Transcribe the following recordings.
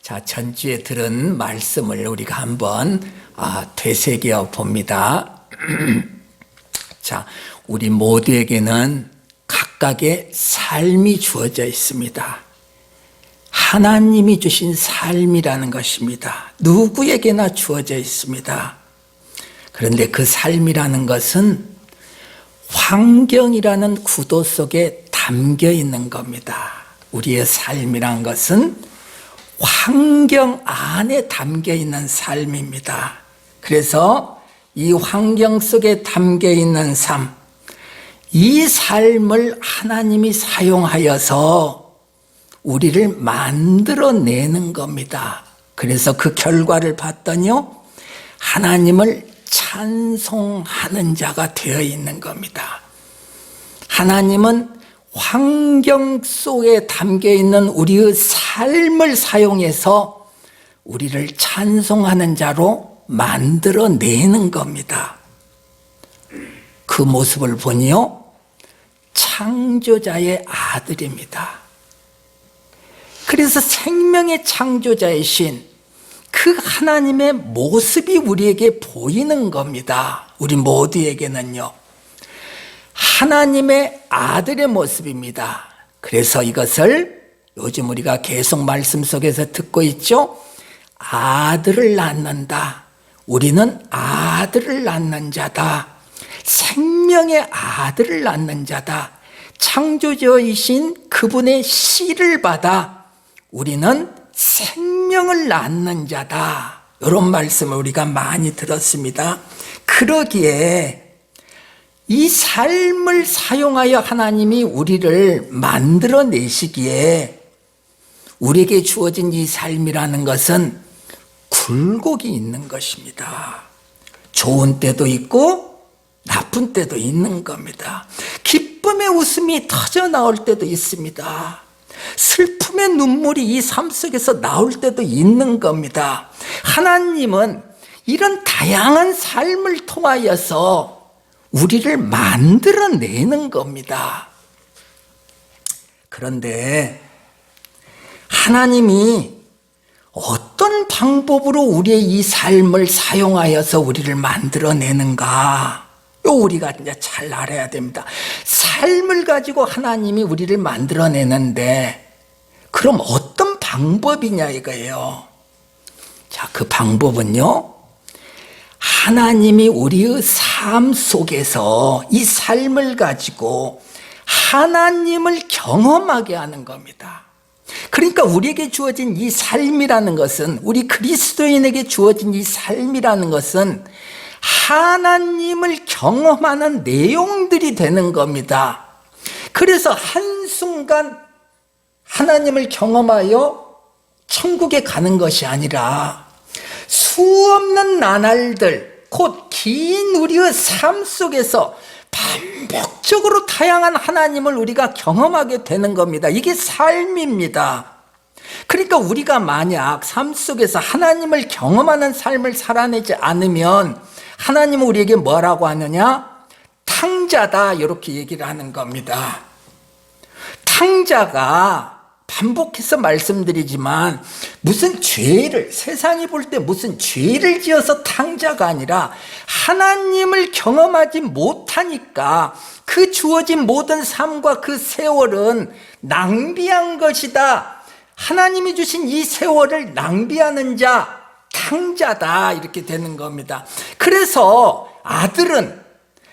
자, 전주에 들은 말씀을 우리가 한번 되새겨 봅니다. 자, 우리 모두에게는 각각의 삶이 주어져 있습니다. 하나님이 주신 삶이라는 것입니다. 누구에게나 주어져 있습니다. 그런데 그 삶이라는 것은 환경이라는 구도 속에 담겨 있는 겁니다. 우리의 삶이란 것은 환경 안에 담겨 있는 삶입니다. 그래서 이 환경 속에 담겨 있는 삶, 이 삶을 하나님이 사용하여서 우리를 만들어내는 겁니다. 그래서 그 결과를 봤더니요, 하나님을 찬송하는 자가 되어 있는 겁니다. 하나님은 환경 속에 담겨 있는 우리의 삶을 사용해서 우리를 찬송하는 자로 만들어내는 겁니다. 그 모습을 보니요, 창조자의 아들입니다. 그래서 생명의 창조자이신 그 하나님의 모습이 우리에게 보이는 겁니다. 우리 모두에게는요, 하나님의 아들의 모습입니다. 그래서 이것을 요즘 우리가 계속 말씀 속에서 듣고 있죠. 아들을 낳는다. 우리는 아들을 낳는 자다. 생명의 아들을 낳는 자다. 창조주이신 그분의 씨를 받아 우리는 생명을 낳는 자다. 이런 말씀을 우리가 많이 들었습니다. 그러기에 이 삶을 사용하여 하나님이 우리를 만들어내시기에 우리에게 주어진 이 삶이라는 것은 굴곡이 있는 것입니다. 좋은 때도 있고 나쁜 때도 있는 겁니다. 기쁨의 웃음이 터져 나올 때도 있습니다. 슬픔의 눈물이 이 삶 속에서 나올 때도 있는 겁니다. 하나님은 이런 다양한 삶을 통하여서 우리를 만들어내는 겁니다. 그런데 하나님이 어떤 방법으로 우리의 이 삶을 사용하여서 우리를 만들어내는가? 우리가 이제 잘 알아야 됩니다. 삶을 가지고 하나님이 우리를 만들어내는데 그럼 어떤 방법이냐 이거예요. 자, 그 방법은요, 하나님이 우리의 삶 속에서 이 삶을 가지고 하나님을 경험하게 하는 겁니다. 그러니까 우리에게 주어진 이 삶이라는 것은, 우리 그리스도인에게 주어진 이 삶이라는 것은 하나님을 경험하는 내용들이 되는 겁니다. 그래서 한순간 하나님을 경험하여 천국에 가는 것이 아니라 수없는 나날들, 곧 긴 우리의 삶 속에서 반복적으로 다양한 하나님을 우리가 경험하게 되는 겁니다. 이게 삶입니다. 그러니까 우리가 만약 삶 속에서 하나님을 경험하는 삶을 살아내지 않으면 하나님은 우리에게 뭐라고 하느냐? 탕자다, 이렇게 얘기를 하는 겁니다. 탕자가 반복해서 말씀드리지만 무슨 죄를, 세상이 볼 때 무슨 죄를 지어서 탕자가 아니라 하나님을 경험하지 못하니까 그 주어진 모든 삶과 그 세월은 낭비한 것이다. 하나님이 주신 이 세월을 낭비하는 자, 탕자다, 이렇게 되는 겁니다. 그래서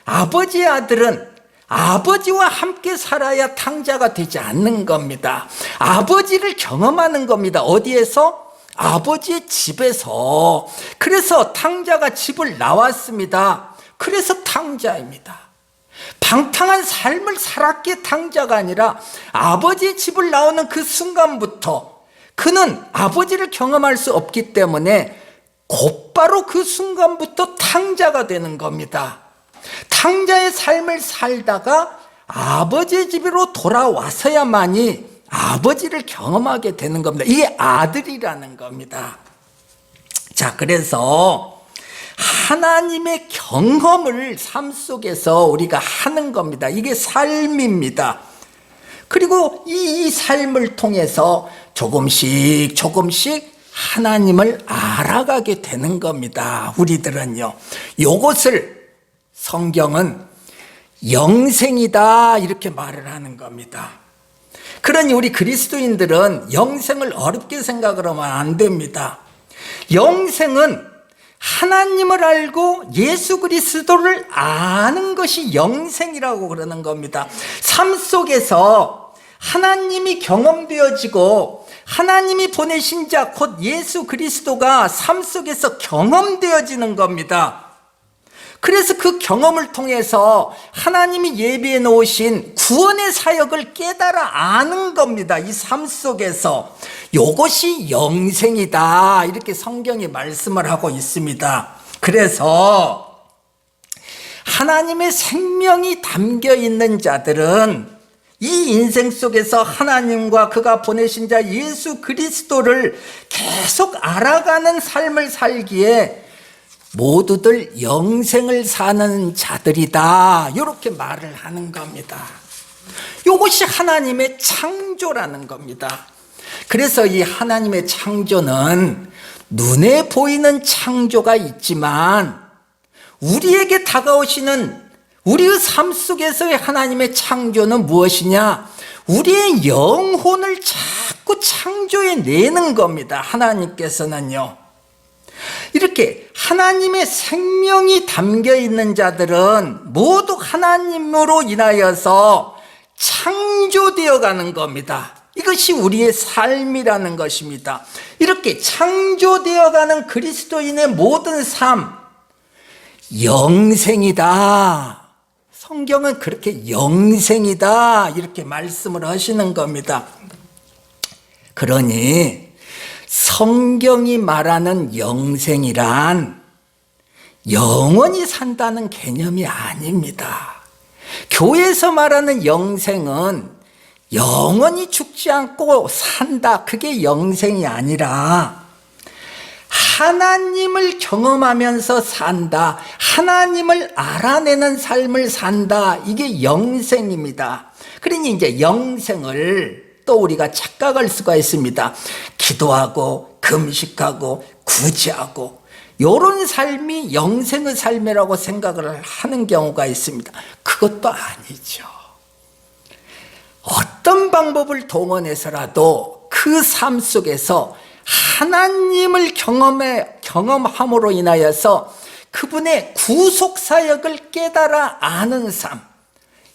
아버지의 아들은 아버지와 함께 살아야 탕자가 되지 않는 겁니다. 아버지를 경험하는 겁니다. 어디에서? 아버지의 집에서. 그래서 탕자가 집을 나왔습니다. 그래서 탕자입니다. 방탕한 삶을 살았기에 탕자가 아니라 아버지의 집을 나오는 그 순간부터 그는 아버지를 경험할 수 없기 때문에 곧바로 그 순간부터 탕자가 되는 겁니다. 탕자의 삶을 살다가 아버지의 집으로 돌아와서야만이 아버지를 경험하게 되는 겁니다. 이게 아들이라는 겁니다. 자, 그래서 하나님의 경험을 삶 속에서 우리가 하는 겁니다. 이게 삶입니다. 그리고 이 삶을 통해서 조금씩 하나님을 알아가게 되는 겁니다. 우리들은요. 요것을 성경은 영생이다 이렇게 말을 하는 겁니다. 그러니 우리 그리스도인들은 영생을 어렵게 생각을 하면 안 됩니다. 영생은 하나님을 알고 예수 그리스도를 아는 것이 영생이라고 그러는 겁니다. 삶 속에서 하나님이 경험되어지고 하나님이 보내신 자 곧 예수 그리스도가 삶 속에서 경험되어지는 겁니다. 그래서 그 경험을 통해서 하나님이 예비해 놓으신 구원의 사역을 깨달아 아는 겁니다. 이 삶 속에서. 이것이 영생이다 이렇게 성경이 말씀을 하고 있습니다. 그래서 하나님의 생명이 담겨 있는 자들은 이 인생 속에서 하나님과 그가 보내신 자 예수 그리스도를 계속 알아가는 삶을 살기에 모두들 영생을 사는 자들이다 이렇게 말을 하는 겁니다. 이것이 하나님의 창조라는 겁니다. 그래서 이 하나님의 창조는 눈에 보이는 창조가 있지만 우리에게 다가오시는 우리의 삶 속에서의 하나님의 창조는 무엇이냐? 우리의 영혼을 자꾸 창조해내는 겁니다. 하나님께서는요. 이렇게 하나님의 생명이 담겨 있는 자들은 모두 하나님으로 인하여서 창조되어 가는 겁니다. 이것이 우리의 삶이라는 것입니다. 이렇게 창조되어 가는 그리스도인의 모든 삶, 영생이다. 성경은 그렇게 영생이다 이렇게 말씀을 하시는 겁니다. 그러니 성경이 말하는 영생이란 영원히 산다는 개념이 아닙니다. 교회에서 말하는 영생은 영원히 죽지 않고 산다, 그게 영생이 아니라 하나님을 경험하면서 산다, 하나님을 알아내는 삶을 산다, 이게 영생입니다. 그러니 이제 영생을 또 우리가 착각할 수가 있습니다. 기도하고 금식하고 구제하고 이런 삶이 영생의 삶이라고 생각을 하는 경우가 있습니다. 그것도 아니죠. 어떤 방법을 동원해서라도 그 삶 속에서 하나님을 경험함으로 인하여서 그분의 구속사역을 깨달아 아는 삶,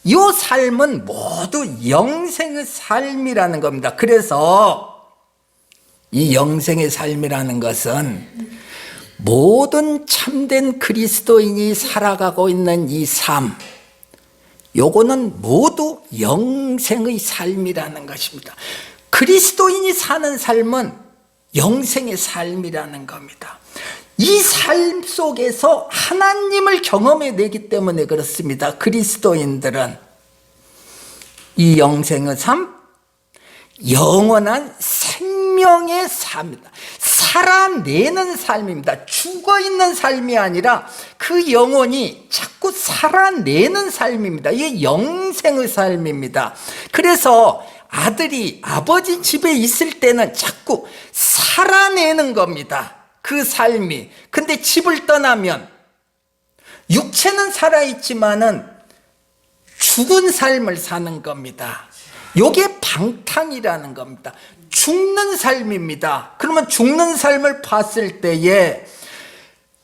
이 삶은 모두 영생의 삶이라는 겁니다. 그래서 이 영생의 삶이라는 것은 모든 참된 그리스도인이 살아가고 있는 이 삶, 요거는 모두 영생의 삶이라는 것입니다. 그리스도인이 사는 삶은 영생의 삶이라는 겁니다. 이 삶 속에서 하나님을 경험해내기 때문에 그렇습니다. 그리스도인들은 이 영생의 삶, 영원한 생명의 삶이다. 살아내는 삶입니다. 죽어있는 삶이 아니라 그 영혼이 자꾸 살아내는 삶입니다. 이게 영생의 삶입니다. 그래서 아들이 아버지 집에 있을 때는 자꾸 살아내는 겁니다. 그 삶이. 근데 집을 떠나면 육체는 살아있지만은 죽은 삶을 사는 겁니다. 요게 방탕이라는 겁니다. 죽는 삶입니다. 그러면 죽는 삶을 봤을 때에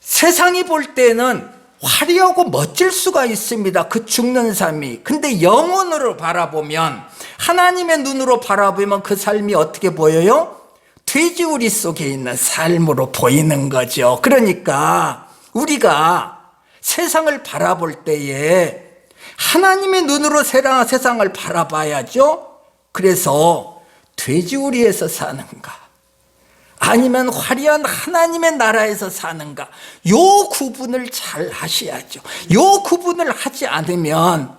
세상이 볼 때는 화려하고 멋질 수가 있습니다. 그 죽는 삶이. 근데 영혼으로 바라보면, 하나님의 눈으로 바라보면 그 삶이 어떻게 보여요? 돼지우리 속에 있는 삶으로 보이는 거죠. 그러니까 우리가 세상을 바라볼 때에 하나님의 눈으로 세상을 바라봐야죠. 그래서 돼지우리에서 사는가, 아니면 화려한 하나님의 나라에서 사는가, 요 구분을 잘 하셔야죠. 요 구분을 하지 않으면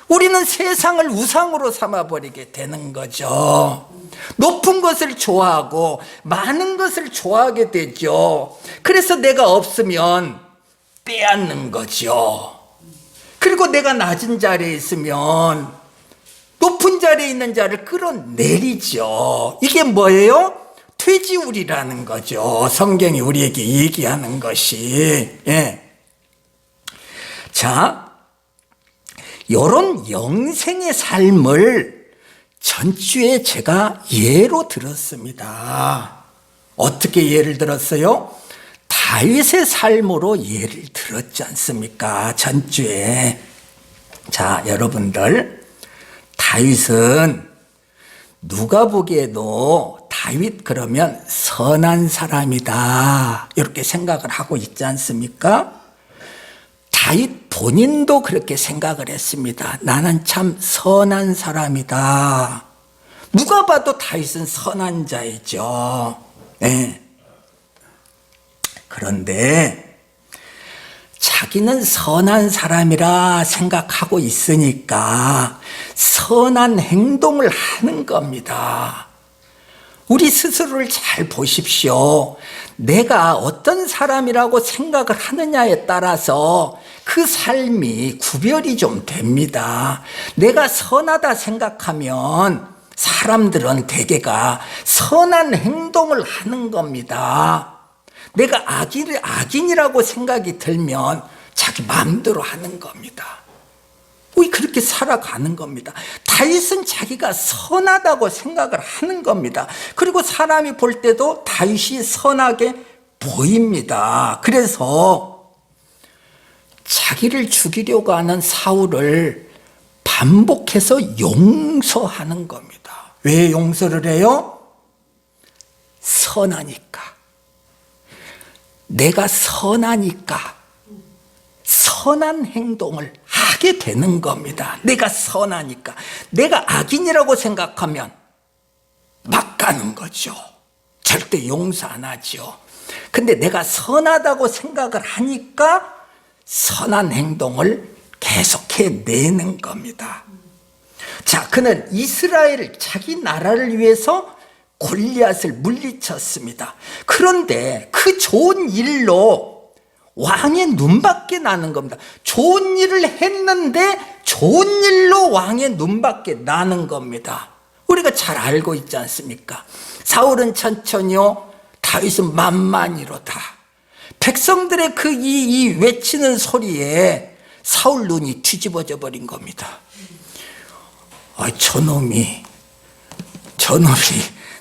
우리는 세상을 우상으로 삼아버리게 되는 거죠. 높은 것을 좋아하고 많은 것을 좋아하게 되죠. 그래서 내가 없으면 빼앗는 거죠. 그리고 내가 낮은 자리에 있으면 높은 자리에 있는 자를 끌어내리죠. 이게 뭐예요? 돼지우리라는 거죠. 성경이 우리에게 얘기하는 것이. 예. 자, 이런 영생의 삶을 전주에 제가 예로 들었습니다. 어떻게 예를 들었어요? 다윗의 삶으로 예를 들었지 않습니까? 전주에. 자, 여러분들, 다윗은 누가 보기에도 다윗 그러면 선한 사람이다 이렇게 생각을 하고 있지 않습니까? 다윗 본인도 그렇게 생각을 했습니다. 나는 참 선한 사람이다. 누가 봐도 다윗은 선한 자이죠. 네. 그런데 자기는 선한 사람이라 생각하고 있으니까 선한 행동을 하는 겁니다. 우리 스스로를 잘 보십시오. 내가 어떤 사람이라고 생각을 하느냐에 따라서 그 삶이 구별이 좀 됩니다. 내가 선하다 생각하면 사람들은 대개가 선한 행동을 하는 겁니다. 내가 악인이라고 생각이 들면 자기 마음대로 하는 겁니다. 우리 그렇게 살아가는 겁니다. 다윗은 자기가 선하다고 생각을 하는 겁니다. 그리고 사람이 볼 때도 다윗이 선하게 보입니다. 그래서 자기를 죽이려고 하는 사울을 반복해서 용서하는 겁니다. 왜 용서를 해요? 선하니까. 내가 선하니까 선한 행동을 하게 되는 겁니다. 내가 선하니까. 내가 악인이라고 생각하면 막 가는 거죠. 절대 용서 안 하죠. 근데 내가 선하다고 생각을 하니까 선한 행동을 계속해 내는 겁니다. 자, 그는 이스라엘 자기 나라를 위해서 골리앗을 물리쳤습니다. 그런데 그 좋은 일로 왕의 눈밖에 나는 겁니다. 좋은 일을 했는데 좋은 일로 왕의 눈밖에 나는 겁니다. 우리가 잘 알고 있지 않습니까? 사울은 천천히요, 다윗은 만만히로다. 백성들의 그 이 외치는 소리에 사울 눈이 뒤집어져 버린 겁니다. 저놈이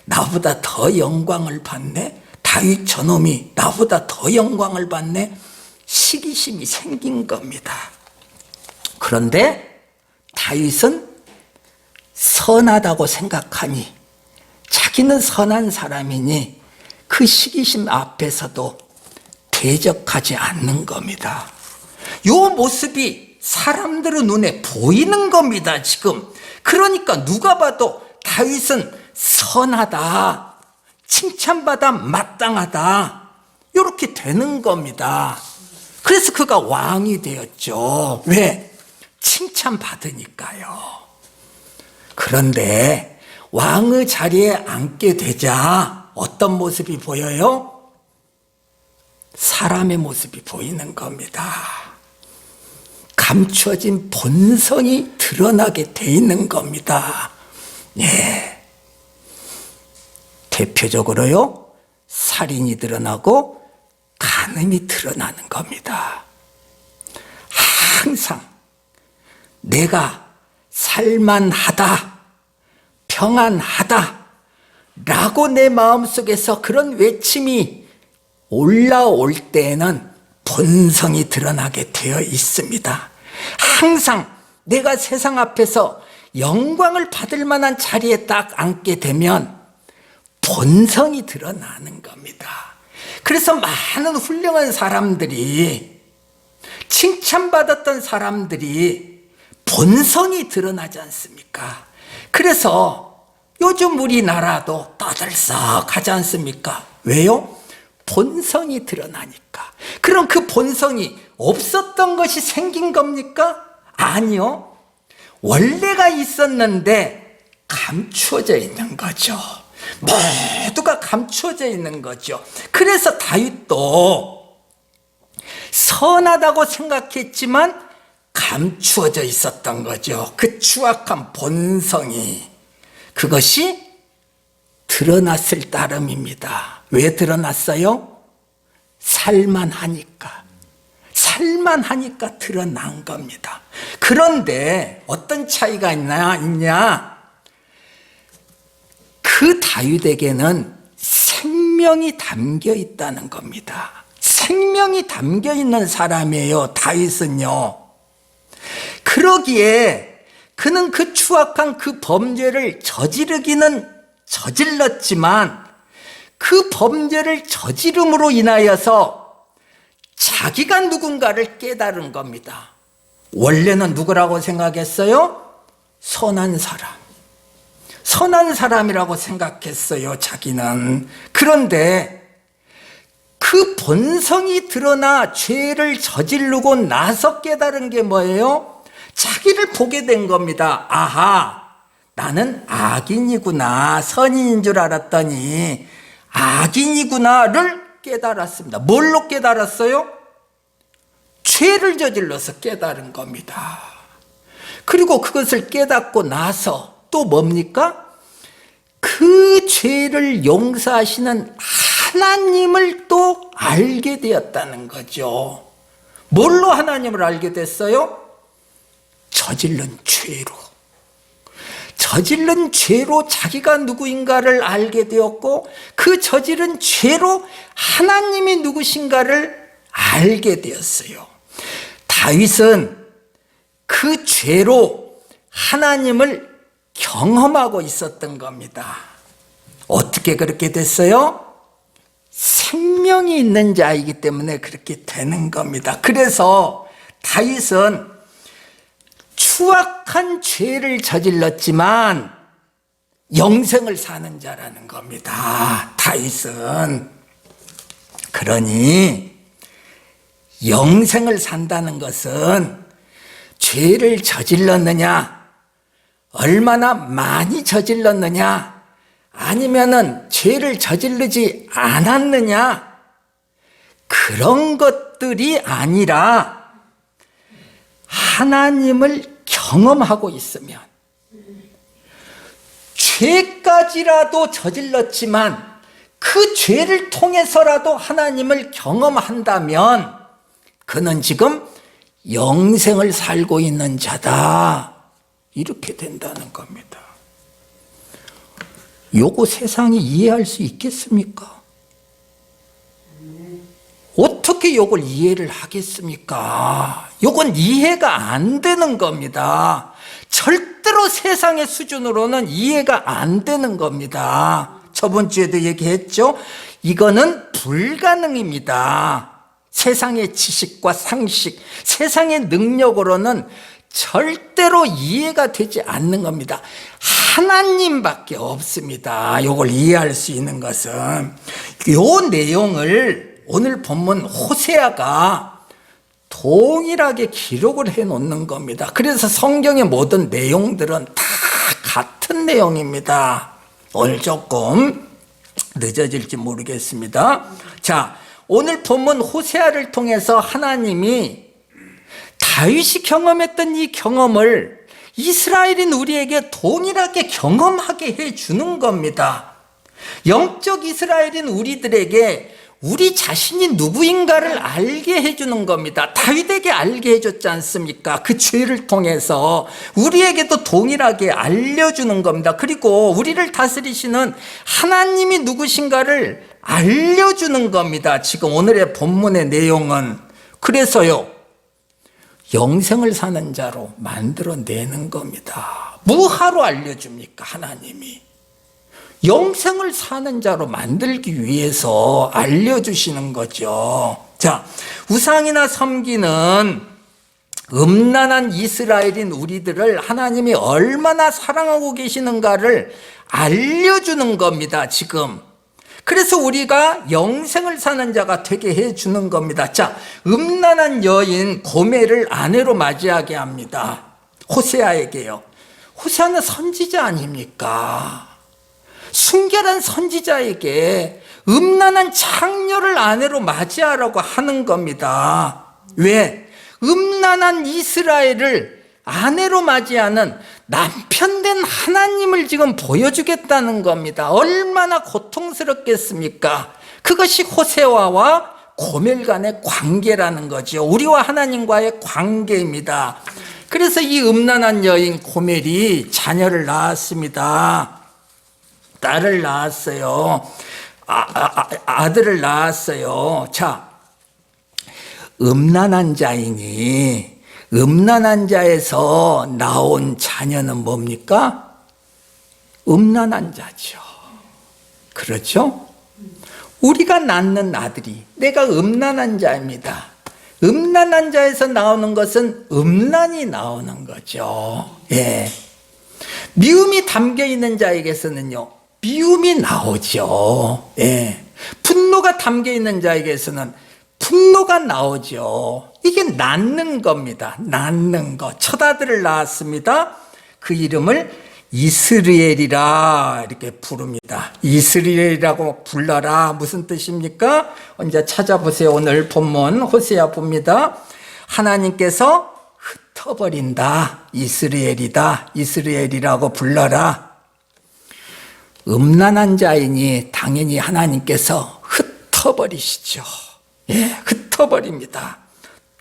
나보다 더 영광을 받네? 다윗 저놈이 나보다 더 영광을 받네? 시기심이 생긴 겁니다. 그런데 다윗은 선하다고 생각하니, 자기는 선한 사람이니 그 시기심 앞에서도 대적하지 않는 겁니다. 이 모습이 사람들의 눈에 보이는 겁니다, 지금. 그러니까 누가 봐도 다윗은 선하다, 칭찬받아 마땅하다, 이렇게 되는 겁니다. 그래서 그가 왕이 되었죠. 왜? 칭찬받으니까요. 그런데 왕의 자리에 앉게 되자 어떤 모습이 보여요? 사람의 모습이 보이는 겁니다. 감춰진 본성이 드러나게 돼 있는 겁니다. 예. 대표적으로요, 살인이 드러나고 간음이 드러나는 겁니다. 항상 내가 살만하다, 평안하다 라고 내 마음속에서 그런 외침이 올라올 때에는 본성이 드러나게 되어 있습니다. 항상 내가 세상 앞에서 영광을 받을 만한 자리에 딱 앉게 되면 본성이 드러나는 겁니다. 그래서 많은 훌륭한 사람들이, 칭찬받았던 사람들이 본성이 드러나지 않습니까? 그래서 요즘 우리나라도 떠들썩하지 않습니까? 왜요? 본성이 드러나니까. 그럼 그 본성이 없었던 것이 생긴 겁니까? 아니요. 원래가 있었는데 감추어져 있는 거죠. 모두가 감추어져 있는 거죠. 그래서 다윗도 선하다고 생각했지만 감추어져 있었던 거죠. 그 추악한 본성이. 그것이 드러났을 따름입니다. 왜 드러났어요? 살만하니까. 살만하니까 드러난 겁니다. 그런데 어떤 차이가 있냐? 그 다윗에게는 생명이 담겨 있다는 겁니다. 생명이 담겨 있는 사람이에요, 다윗은요. 그러기에 그는 그 추악한 그 범죄를 저지르기는 저질렀지만 그 범죄를 저지름으로 인하여서 자기가 누군가를 깨달은 겁니다. 원래는 누구라고 생각했어요? 선한 사람. 선한 사람이라고 생각했어요, 자기는. 그런데 그 본성이 드러나 죄를 저지르고 나서 깨달은 게 뭐예요? 자기를 보게 된 겁니다. 아하, 나는 악인이구나, 선인인 줄 알았더니 악인이구나를 깨달았습니다. 뭘로 깨달았어요? 죄를 저질러서 깨달은 겁니다. 그리고 그것을 깨닫고 나서 또 뭡니까? 그 죄를 용서하시는 하나님을 또 알게 되었다는 거죠. 뭘로 하나님을 알게 됐어요? 저질른 죄로. 저질른 죄로 자기가 누구인가를 알게 되었고 그 저지른 죄로 하나님이 누구신가를 알게 되었어요. 다윗은 그 죄로 하나님을 경험하고 있었던 겁니다. 어떻게 그렇게 됐어요? 생명이 있는 자이기 때문에 그렇게 되는 겁니다. 그래서 다윗은 추악한 죄를 저질렀지만 영생을 사는 자라는 겁니다. 다윗은. 그러니 영생을 산다는 것은 죄를 저질렀느냐, 얼마나 많이 저질렀느냐, 아니면은 죄를 저지르지 않았느냐, 그런 것들이 아니라 하나님을 경험하고 있으면, 죄까지라도 저질렀지만 그 죄를 통해서라도 하나님을 경험한다면 그는 지금 영생을 살고 있는 자다, 이렇게 된다는 겁니다. 요거 세상이 이해할 수 있겠습니까? 어떻게 요걸 이해를 하겠습니까? 요건 이해가 안 되는 겁니다. 절대로 세상의 수준으로는 이해가 안 되는 겁니다. 저번 주에도 얘기했죠? 이거는 불가능입니다. 세상의 지식과 상식, 세상의 능력으로는 절대로 이해가 되지 않는 겁니다. 하나님밖에 없습니다. 이걸 이해할 수 있는 것은. 이 내용을 오늘 본문 호세아가 동일하게 기록을 해놓는 겁니다. 그래서 성경의 모든 내용들은 다 같은 내용입니다. 오늘 조금 늦어질지 모르겠습니다. 자, 오늘 본문 호세아를 통해서 하나님이 다윗이 경험했던 이 경험을 이스라엘인 우리에게 동일하게 경험하게 해주는 겁니다. 영적 이스라엘인 우리들에게 우리 자신이 누구인가를 알게 해주는 겁니다. 다윗에게 알게 해줬지 않습니까? 그 죄를 통해서 우리에게도 동일하게 알려주는 겁니다. 그리고 우리를 다스리시는 하나님이 누구신가를 알려주는 겁니다. 지금 오늘의 본문의 내용은. 그래서요, 영생을 사는 자로 만들어내는 겁니다. 뭐하러 알려줍니까? 하나님이 영생을 사는 자로 만들기 위해서 알려주시는 거죠. 자, 우상이나 섬기는 음란한 이스라엘인 우리들을 하나님이 얼마나 사랑하고 계시는가를 알려주는 겁니다, 지금. 그래서 우리가 영생을 사는 자가 되게 해주는 겁니다. 자, 음란한 여인 고멜을 아내로 맞이하게 합니다. 호세아에게요. 호세아는 선지자 아닙니까? 순결한 선지자에게 음란한 창녀를 아내로 맞이하라고 하는 겁니다. 왜? 음란한 이스라엘을 아내로 맞이하는 남편 된 하나님을 지금 보여주겠다는 겁니다. 얼마나 고통스럽겠습니까? 그것이 호세아와 고멜 간의 관계라는 거죠. 우리와 하나님과의 관계입니다. 그래서 이 음란한 여인 고멜이 자녀를 낳았습니다. 딸을 낳았어요. 아들을 낳았어요. 자, 음란한 자이니 음란한 자에서 나온 자녀는 뭡니까? 음란한 자죠. 그렇죠? 우리가 낳는 아들이 내가 음란한 자입니다. 음란한 자에서 나오는 것은 음란이 나오는 거죠. 예. 미움이 담겨 있는 자에게서는요, 미움이 나오죠. 예. 분노가 담겨 있는 자에게서는 분노가 나오죠. 이게 낳는 겁니다. 낳는 것. 첫 아들을 낳았습니다. 그 이름을 이스라엘이라 이렇게 부릅니다. 이스라엘이라고 불러라. 무슨 뜻입니까? 이제 찾아보세요. 오늘 본문 호세아 봅니다. 하나님께서 흩어버린다. 이스라엘이다. 이스라엘이라고 불러라. 음란한 자이니 당연히 하나님께서 흩어버리시죠. 예, 흩어버립니다.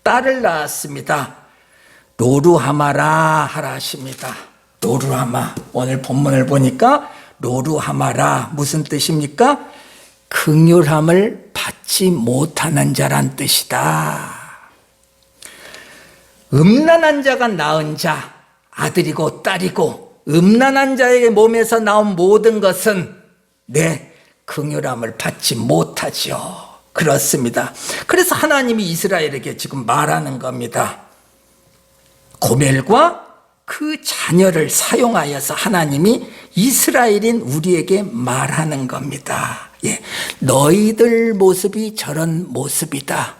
딸을 낳았습니다. 로루하마라 하라 하십니다. 로루하마. 오늘 본문을 보니까 로루하마라 무슨 뜻입니까? 긍휼함을 받지 못하는 자란 뜻이다. 음란한 자가 낳은 자, 아들이고 딸이고 음란한 자의 몸에서 나온 모든 것은 내 긍휼함을 받지 못하죠. 그렇습니다. 그래서 하나님이 이스라엘에게 지금 말하는 겁니다. 고멜과 그 자녀를 사용하여서 하나님이 이스라엘인 우리에게 말하는 겁니다. 예, 너희들 모습이 저런 모습이다.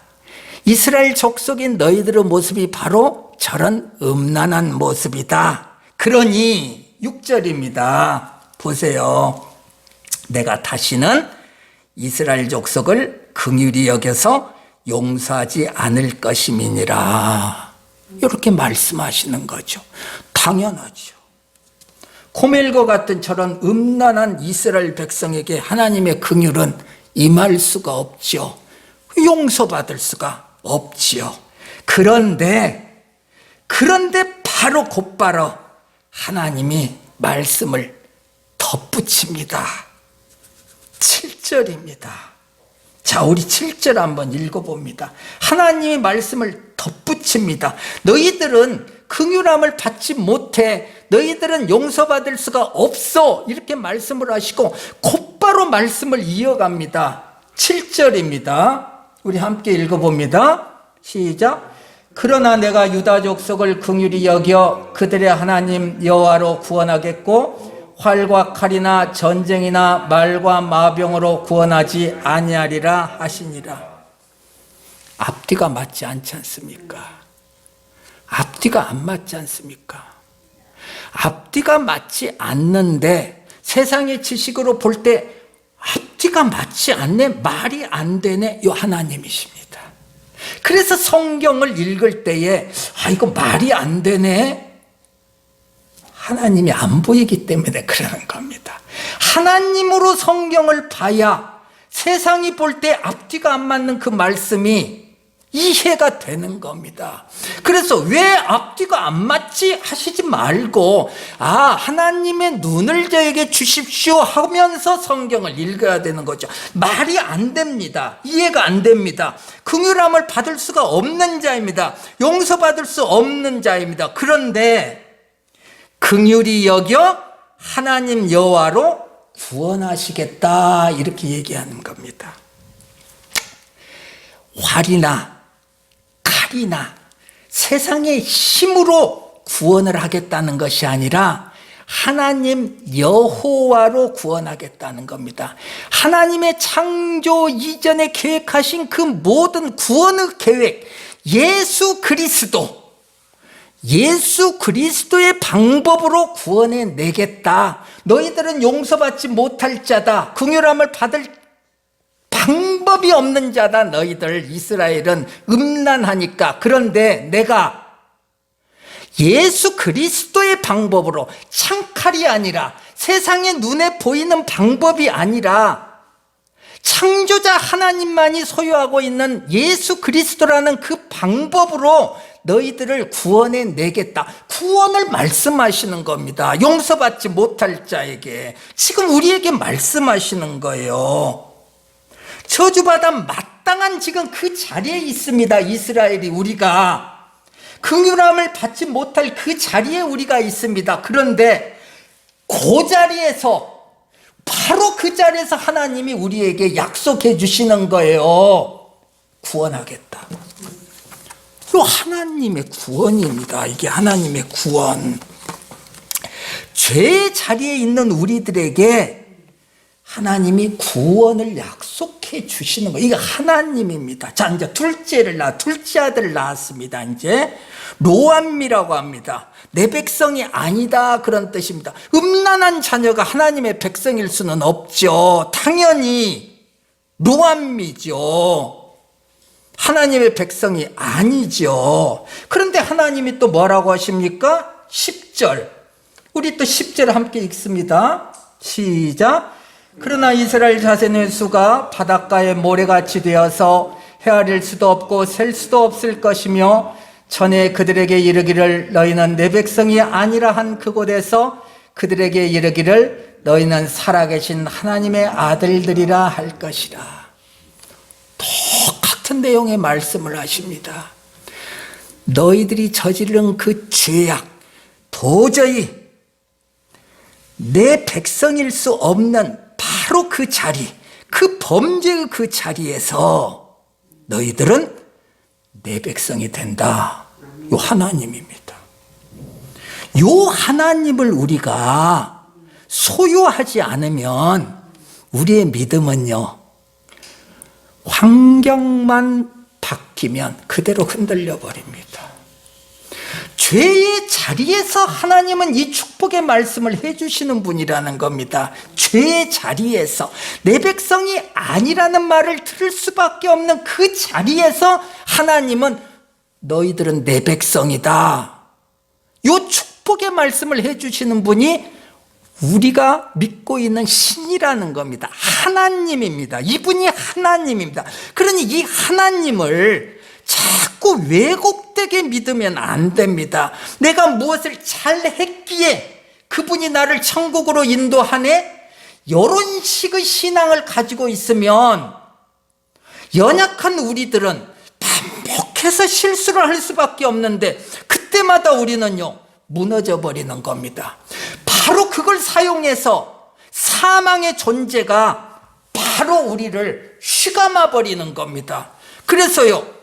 이스라엘 족속인 너희들의 모습이 바로 저런 음란한 모습이다. 그러니 6절입니다. 보세요. 내가 다시는 이스라엘 족속을 긍휼히 여겨서 용서하지 않을 것임이니라. 이렇게 말씀하시는 거죠. 당연하죠. 고멜과 같은 저런 음란한 이스라엘 백성에게 하나님의 긍휼은 임할 수가 없죠. 용서받을 수가 없지요. 그런데 바로 곧바로 하나님이 말씀을 덧붙입니다. 7절입니다. 자, 우리 7절 한번 읽어봅니다. 하나님이 말씀을 덧붙입니다. 너희들은 긍휼함을 받지 못해. 너희들은 용서받을 수가 없어. 이렇게 말씀을 하시고 곧바로 말씀을 이어갑니다. 7절입니다. 우리 함께 읽어봅니다. 시작. 그러나 내가 유다 족속을 긍휼히 여겨 그들의 하나님 여호와로 구원하겠고 활과 칼이나 전쟁이나 말과 마병으로 구원하지 아니하리라 하시니라. 앞뒤가 맞지 않지 않습니까? 앞뒤가 안 맞지 않습니까? 앞뒤가 맞지 않는데 세상의 지식으로 볼 때 앞뒤가 맞지 않네, 말이 안 되네, 이 하나님이십니다. 그래서 성경을 읽을 때에 이거 말이 안 되네, 하나님이 안 보이기 때문에 그러는 겁니다. 하나님으로 성경을 봐야 세상이 볼 때 앞뒤가 안 맞는 그 말씀이 이해가 되는 겁니다. 그래서 왜 앞뒤가 안 맞지 하시지 말고 하나님의 눈을 저에게 주십시오 하면서 성경을 읽어야 되는 거죠. 말이 안 됩니다. 이해가 안 됩니다. 긍휼함을 받을 수가 없는 자입니다. 용서받을 수 없는 자입니다. 그런데 긍휼히 여겨 하나님 여호와로 구원하시겠다 이렇게 얘기하는 겁니다. 활이나 칼이나 세상의 힘으로 구원을 하겠다는 것이 아니라 하나님 여호와로 구원하겠다는 겁니다. 하나님의 창조 이전에 계획하신 그 모든 구원의 계획, 예수 그리스도의 방법으로 구원해 내겠다. 너희들은 용서받지 못할 자다. 긍휼함을 받을 방법이 없는 자다. 너희들 이스라엘은 음란하니까. 그런데 내가 예수 그리스도의 방법으로, 창칼이 아니라, 세상의 눈에 보이는 방법이 아니라 창조자 하나님만이 소유하고 있는 예수 그리스도라는 그 방법으로 너희들을 구원해 내겠다. 구원을 말씀하시는 겁니다. 용서받지 못할 자에게. 지금 우리에게 말씀하시는 거예요. 저주받아 마땅한 지금 그 자리에 있습니다. 이스라엘이, 우리가 긍휼함을 받지 못할 그 자리에 우리가 있습니다. 그런데 그 자리에서, 바로 그 자리에서 하나님이 우리에게 약속해 주시는 거예요. 구원하겠다. 이 하나님의 구원입니다. 이게 하나님의 구원. 죄의 자리에 있는 우리들에게 하나님이 구원을 약속해 주시는 거예요. 이게 하나님입니다. 자, 이제 둘째 아들을 낳았습니다. 이제 로암미라고 합니다. 내 백성이 아니다, 그런 뜻입니다. 음란한 자녀가 하나님의 백성일 수는 없죠. 당연히 로암미죠. 하나님의 백성이 아니죠. 그런데 하나님이 또 뭐라고 하십니까? 10절. 우리 또 10절 함께 읽습니다. 시작. 그러나 이스라엘 자손의 수가 바닷가의 모래같이 되어서 헤아릴 수도 없고 셀 수도 없을 것이며, 전에 그들에게 이르기를 너희는 내 백성이 아니라 한 그곳에서 그들에게 이르기를 너희는 살아계신 하나님의 아들들이라 할 것이라. 똑같은 내용의 말씀을 하십니다. 너희들이 저지른 그 죄악, 도저히 내 백성일 수 없는 바로 그 자리, 그 범죄의 그 자리에서 너희들은 내 백성이 된다. 요 하나님입니다. 요 하나님을 우리가 소유하지 않으면 우리의 믿음은요, 환경만 바뀌면 그대로 흔들려 버립니다. 죄의 자리에서 하나님은 이 축복의 말씀을 해주시는 분이라는 겁니다. 죄의 자리에서, 내 백성이 아니라는 말을 들을 수밖에 없는 그 자리에서 하나님은 너희들은 내 백성이다. 이 축복의 말씀을 해주시는 분이 우리가 믿고 있는 신이라는 겁니다. 하나님입니다. 이분이 하나님입니다. 그러니 이 하나님을 자꾸 왜곡되게 믿으면 안 됩니다. 내가 무엇을 잘했기에 그분이 나를 천국으로 인도하네? 이런 식의 신앙을 가지고 있으면 연약한 우리들은 반복해서 실수를 할 수밖에 없는데, 그때마다 우리는요, 무너져 버리는 겁니다. 바로 그걸 사용해서 사망의 존재가 바로 우리를 휘감아 버리는 겁니다. 그래서요,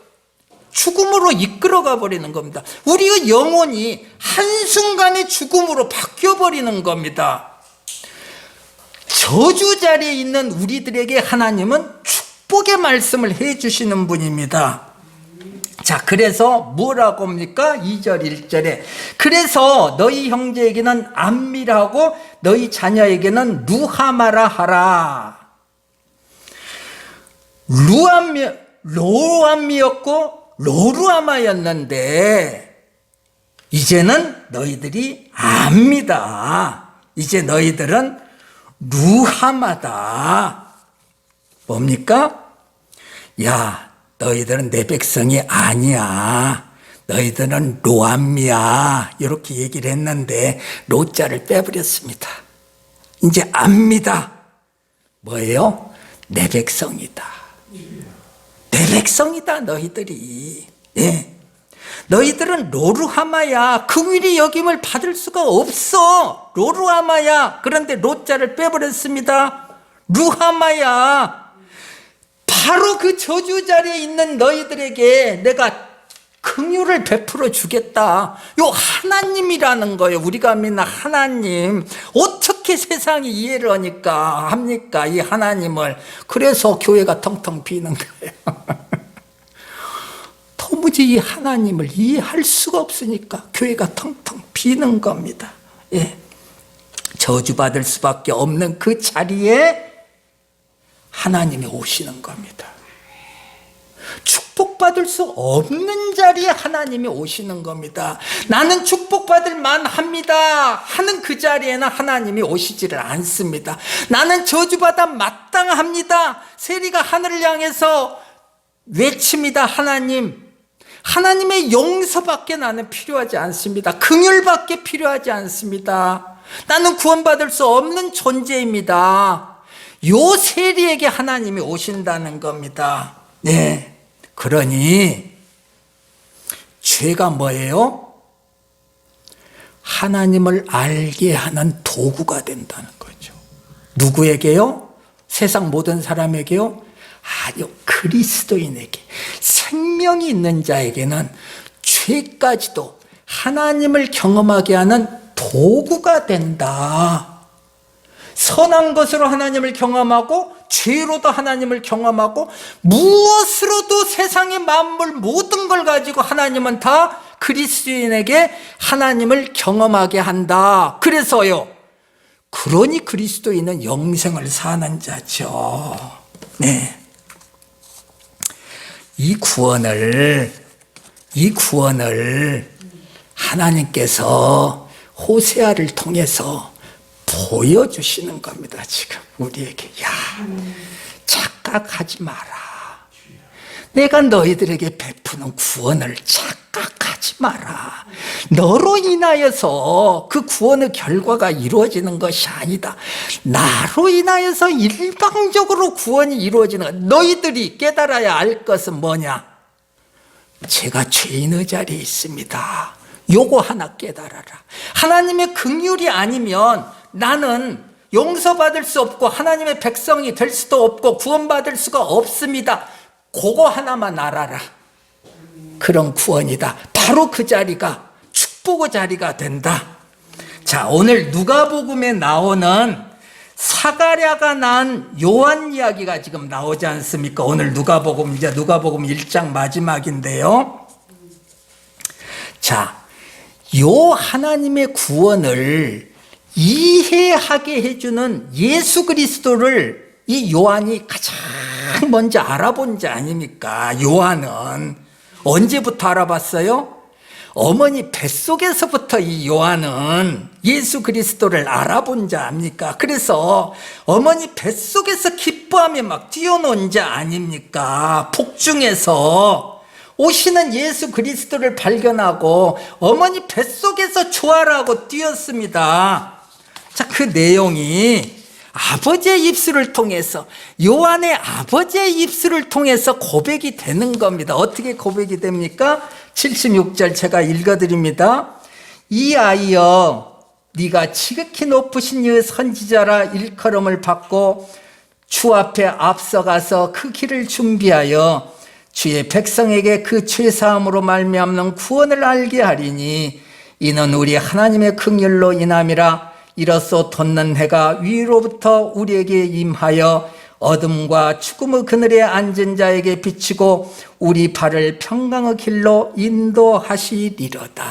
죽음으로 이끌어가 버리는 겁니다. 우리의 영혼이 한순간에 죽음으로 바뀌어 버리는 겁니다. 저주 자리에 있는 우리들에게 하나님은 축복의 말씀을 해주시는 분입니다. 자, 그래서 뭐라고 합니까? 2절 1절에 그래서 너희 형제에게는 암미라고 너희 자녀에게는 루하마라 하라. 로암미였고 로루아마였는데 이제는 너희들이 암미다. 이제 너희들은 루하마다. 뭡니까? 야, 너희들은 내 백성이 아니야. 너희들은 로암미야. 이렇게 얘기를 했는데 로자를 빼버렸습니다. 이제 압니다. 뭐예요? 내 백성이다. 내 백성이다, 너희들이. 예. 너희들은 로루하마야. 긍휼히 여김을 받을 수가 없어. 로루하마야. 그런데 로자를 빼버렸습니다. 루하마야. 바로 그 저주 자리에 있는 너희들에게 내가 긍휼을 베풀어 주겠다. 요 하나님이라는 거예요. 우리가 믿는 하나님. 어떻게 세상이 이해를 합니까? 이 하나님을. 그래서 교회가 텅텅 비는 거예요. 도무지 이 하나님을 이해할 수가 없으니까 교회가 텅텅 비는 겁니다. 예. 저주받을 수밖에 없는 그 자리에 하나님이 오시는 겁니다. 축복받을 축복받을 수 없는 자리에 하나님이 오시는 겁니다. 나는 축복받을 만합니다 하는 그 자리에는 하나님이 오시지를 않습니다. 나는 저주받아 마땅합니다, 세리가 하늘을 향해서 외칩니다. 하나님의 용서밖에 나는 필요하지 않습니다. 긍휼밖에 필요하지 않습니다. 나는 구원받을 수 없는 존재입니다. 요 세리에게 하나님이 오신다는 겁니다. 네. 그러니 죄가 뭐예요? 하나님을 알게 하는 도구가 된다는 거죠. 누구에게요? 세상 모든 사람에게요? 아니요, 그리스도인에게, 생명이 있는 자에게는 죄까지도 하나님을 경험하게 하는 도구가 된다. 선한 것으로 하나님을 경험하고 죄로도 하나님을 경험하고 무엇으로도 세상의 만물 모든 걸 가지고 하나님은 다 그리스도인에게 하나님을 경험하게 한다. 그래서요, 그러니 그리스도인은 영생을 사는 자죠. 네. 이 구원을 하나님께서 호세아를 통해서 보여주시는 겁니다. 지금 우리에게. 야, 착각하지 마라. 내가 너희들에게 베푸는 구원을 착각하지 마라. 너로 인하여서 그 구원의 결과가 이루어지는 것이 아니다. 나로 인하여서 일방적으로 구원이 이루어지는 것. 너희들이 깨달아야 할 것은 뭐냐? 제가 죄인의 자리에 있습니다. 요거 하나 깨달아라. 하나님의 긍휼이 아니면 나는 용서받을 수 없고 하나님의 백성이 될 수도 없고 구원받을 수가 없습니다. 그거 하나만 알아라. 그런 구원이다. 바로 그 자리가 축복의 자리가 된다. 자, 오늘 누가복음에 나오는 사가랴가 낳은 요한 이야기가 지금 나오지 않습니까? 오늘 누가복음 1장 마지막인데요. 자, 요 하나님의 구원을 이해하게 해주는 예수 그리스도를 이 요한이 가장 먼저 알아본 자 아닙니까? 요한은 언제부터 알아봤어요? 어머니 뱃속에서부터 이 요한은 예수 그리스도를 알아본 자 아닙니까? 그래서 어머니 뱃속에서 기뻐하며 막 뛰어논 자 아닙니까? 복중에서 오시는 예수 그리스도를 발견하고 어머니 뱃속에서 좋아라고 뛰었습니다. 자, 그 내용이 아버지의 입술을 통해서, 요한의 아버지의 입술을 통해서 고백이 되는 겁니다. 어떻게 고백이 됩니까? 76절 제가 읽어드립니다. 이 아이여, 네가 지극히 높으신 이의 선지자라 일컬음을 받고 주 앞에 앞서가서 그 길을 준비하여 주의 백성에게 그 죄사함으로 말미암는 구원을 알게 하리니 이는 우리 하나님의 긍휼로 인함이라. 이로써 돋는 해가 위로부터 우리에게 임하여 어둠과 죽음의 그늘에 앉은 자에게 비치고 우리 발을 평강의 길로 인도하시리로다.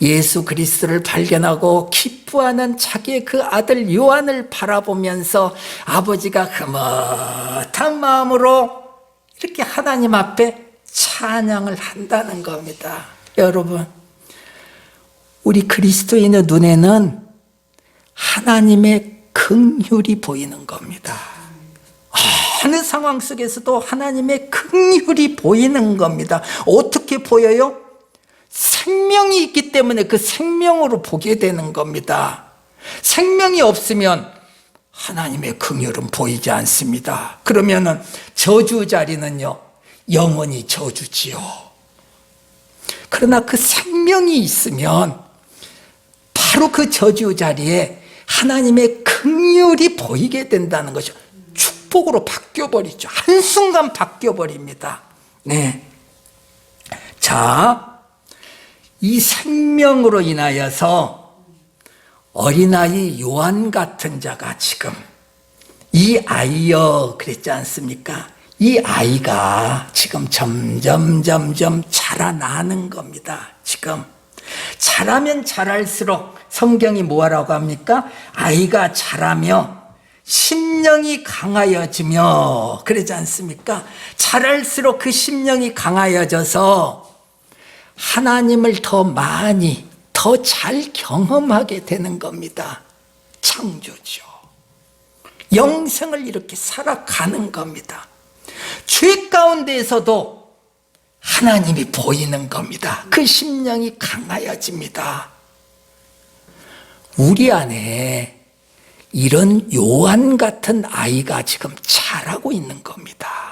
예수 그리스도를 발견하고 기뻐하는 자기의 그 아들 요한을 바라보면서 아버지가 흐뭇한 마음으로 이렇게 하나님 앞에 찬양을 한다는 겁니다. 여러분, 우리 그리스도인의 눈에는 하나님의 긍휼이 보이는 겁니다. 어느 상황 속에서도 하나님의 긍휼이 보이는 겁니다. 어떻게 보여요? 생명이 있기 때문에 그 생명으로 보게 되는 겁니다. 생명이 없으면 하나님의 긍휼은 보이지 않습니다. 그러면은 저주 자리는요, 영원히 저주지요. 그러나 그 생명이 있으면 바로 그 저주 자리에 하나님의 긍휼이 보이게 된다는 것이죠. 축복으로 바뀌어버리죠. 한순간 바뀌어버립니다. 네. 자, 이 생명으로 인하여서 어린아이 요한 같은 자가 지금 이 아이여 그랬지 않습니까? 이 아이가 지금 점점 자라나는 겁니다. 지금 자라면 자랄수록 성경이 뭐라고 합니까? 아이가 자라며 심령이 강하여지며, 그러지 않습니까? 자랄수록 그 심령이 강하여져서 하나님을 더 많이, 더 잘 경험하게 되는 겁니다. 창조죠. 영생을 이렇게 살아가는 겁니다. 죄 가운데에서도 하나님이 보이는 겁니다. 그 심령이 강하여집니다. 우리 안에 이런 요한 같은 아이가 지금 자라고 있는 겁니다.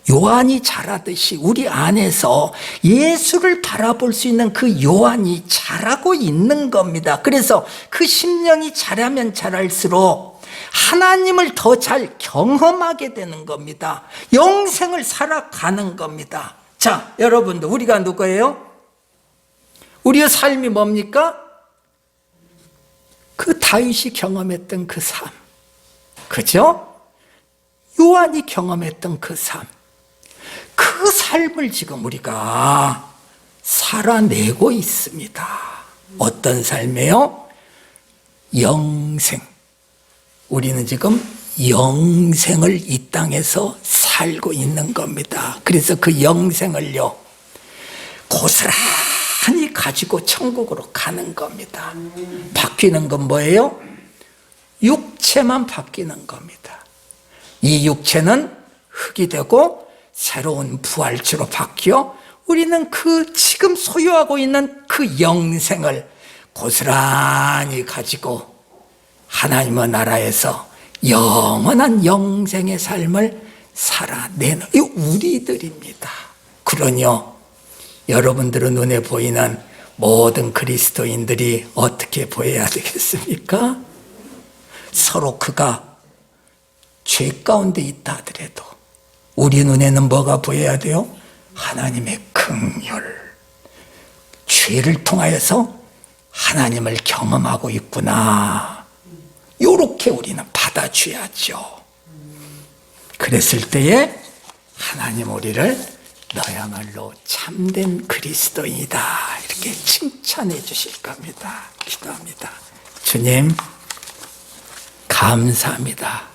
요한이 자라듯이 우리 안에서 예수를 바라볼 수 있는 그 요한이 자라고 있는 겁니다. 그래서 그 심령이 자라면 자랄수록 하나님을 더 잘 경험하게 되는 겁니다. 영생을 살아가는 겁니다. 자, 여러분들, 우리가 누구예요? 우리의 삶이 뭡니까? 그 다윗이 경험했던 그 삶, 그죠? 요한이 경험했던 그 삶, 그 삶을 지금 우리가 살아내고 있습니다. 어떤 삶이에요? 영생. 우리는 지금 영생을 이 땅에서 살고 있는 겁니다. 그래서 그 영생을요, 고스란히 가지고 천국으로 가는 겁니다. 바뀌는 건 뭐예요? 육체만 바뀌는 겁니다. 이 육체는 흙이 되고 새로운 부활체로 바뀌어 우리는 그 지금 소유하고 있는 그 영생을 고스란히 가지고 하나님의 나라에서 영원한 영생의 삶을 살아내는 이 우리들입니다. 그러뇨, 여러분들의 눈에 보이는 모든 그리스도인들이 어떻게 보여야 되겠습니까? 서로 그가 죄 가운데 있다 하더라도 우리 눈에는 뭐가 보여야 돼요? 하나님의 긍휼. 죄를 통하여서 하나님을 경험하고 있구나. 이렇게 우리는 받아줘야죠. 그랬을 때에 하나님 우리를 너야말로 참된 그리스도인이다 이렇게 칭찬해 주실 겁니다. 기도합니다. 주님 감사합니다.